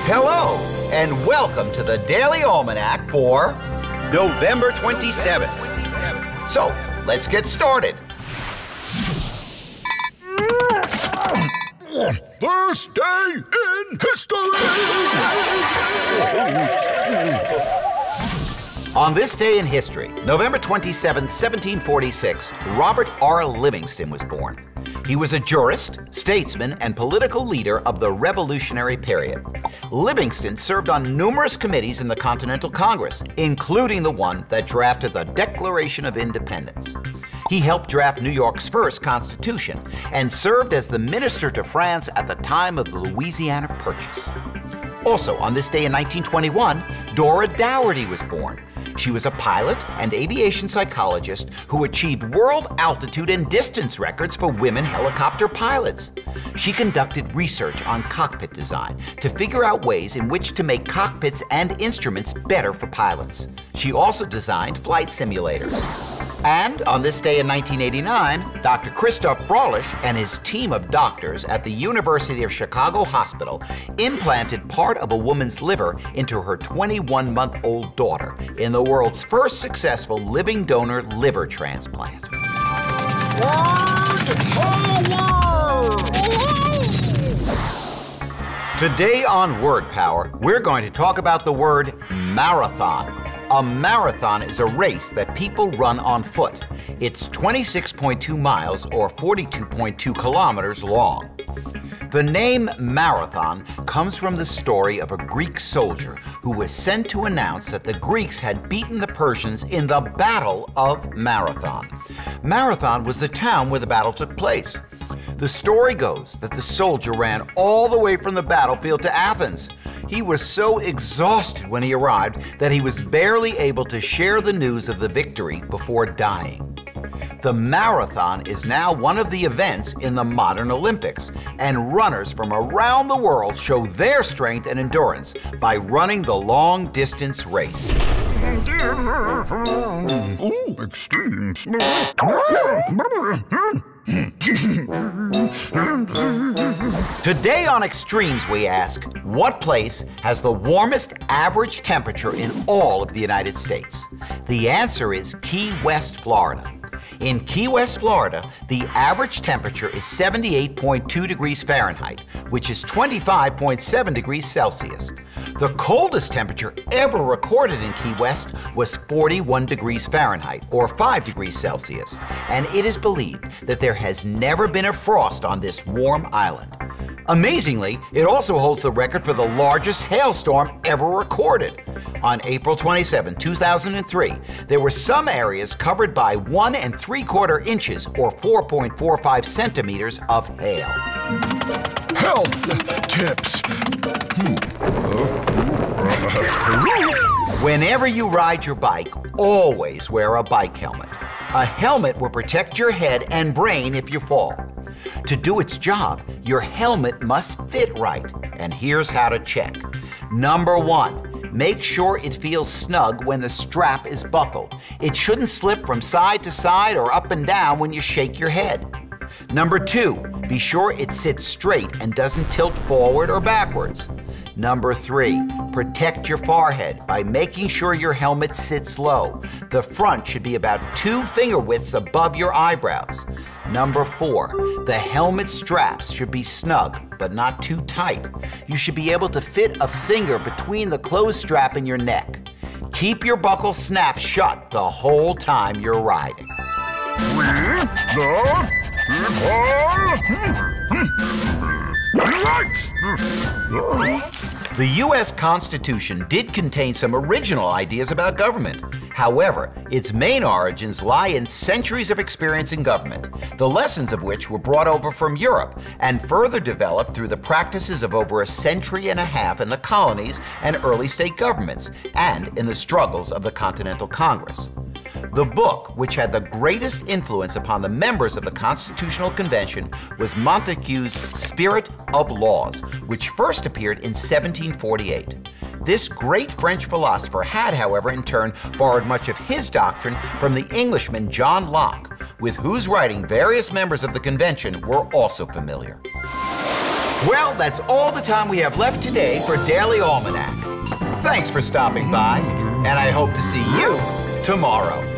Hello, and welcome to the Daily Almanac for November 27th. So, let's get started. First day in history! On this day in history, November 27, 1746, Robert R. Livingston was born. He was a jurist, statesman, and political leader of the Revolutionary period. Livingston served on numerous committees in the Continental Congress, including the one that drafted the Declaration of Independence. He helped draft New York's first Constitution and served as the minister to France at the time of the Louisiana Purchase. Also, on this day in 1921, Dora Dougherty was born. She was a pilot and aviation psychologist who achieved world altitude and distance records for women helicopter pilots. She conducted research on cockpit design to figure out ways in which to make cockpits and instruments better for pilots. She also designed flight simulators. And on this day in 1989, Dr. Christoph Broelsch and his team of doctors at the University of Chicago Hospital implanted part of a woman's liver into her 21-month-old daughter in the world's first successful living donor liver transplant. Today on Word Power, we're going to talk about the word marathon. A marathon is a race that people run on foot. It's 26.2 miles or 42.2 kilometers long. The name marathon comes from the story of a Greek soldier who was sent to announce that the Greeks had beaten the Persians in the Battle of Marathon. Marathon was the town where the battle took place. The story goes that the soldier ran all the way from the battlefield to Athens. He was so exhausted when he arrived that he was barely able to share the news of the victory before dying. The marathon is now one of the events in the modern Olympics, and runners from around the world show their strength and endurance by running the long-distance race. Extremes. Today on Extremes, we ask, what place has the warmest average temperature in all of the United States? The answer is Key West, Florida. In Key West, Florida, the average temperature is 78.2 degrees Fahrenheit, which is 25.7 degrees Celsius. The coldest temperature ever recorded in Key West was 41 degrees Fahrenheit, or 5 degrees Celsius, and it is believed that there has never been a frost on this warm island. Amazingly, it also holds the record for the largest hailstorm ever recorded. On April 27, 2003, there were some areas covered by 1 3/4 inches, or 4.45 centimeters of hail. Health tips. Whenever you ride your bike, always wear a bike helmet. A helmet will protect your head and brain if you fall. To do its job, your helmet must fit right. And here's how to check. Number 1, make sure it feels snug when the strap is buckled. It shouldn't slip from side to side or up and down when you shake your head. Number 2, be sure it sits straight and doesn't tilt forward or backwards. Number 3, protect your forehead by making sure your helmet sits low. The front should be about 2 finger widths above your eyebrows. Number 4, the helmet straps should be snug, but not too tight. You should be able to fit a finger between the closed strap and your neck. Keep your buckle snapped shut the whole time you're riding. The U.S. Constitution did contain some original ideas about government. However, its main origins lie in centuries of experience in government, the lessons of which were brought over from Europe and further developed through the practices of over a century and a half in the colonies and early state governments, and in the struggles of the Continental Congress. The book, which had the greatest influence upon the members of the Constitutional Convention, was Montesquieu's Spirit of Laws, which first appeared in 1748. This great French philosopher had, however, in turn borrowed much of his doctrine from the Englishman John Locke, with whose writing various members of the convention were also familiar. Well, that's all the time we have left today for Daily Almanac. Thanks for stopping by, and I hope to see you tomorrow.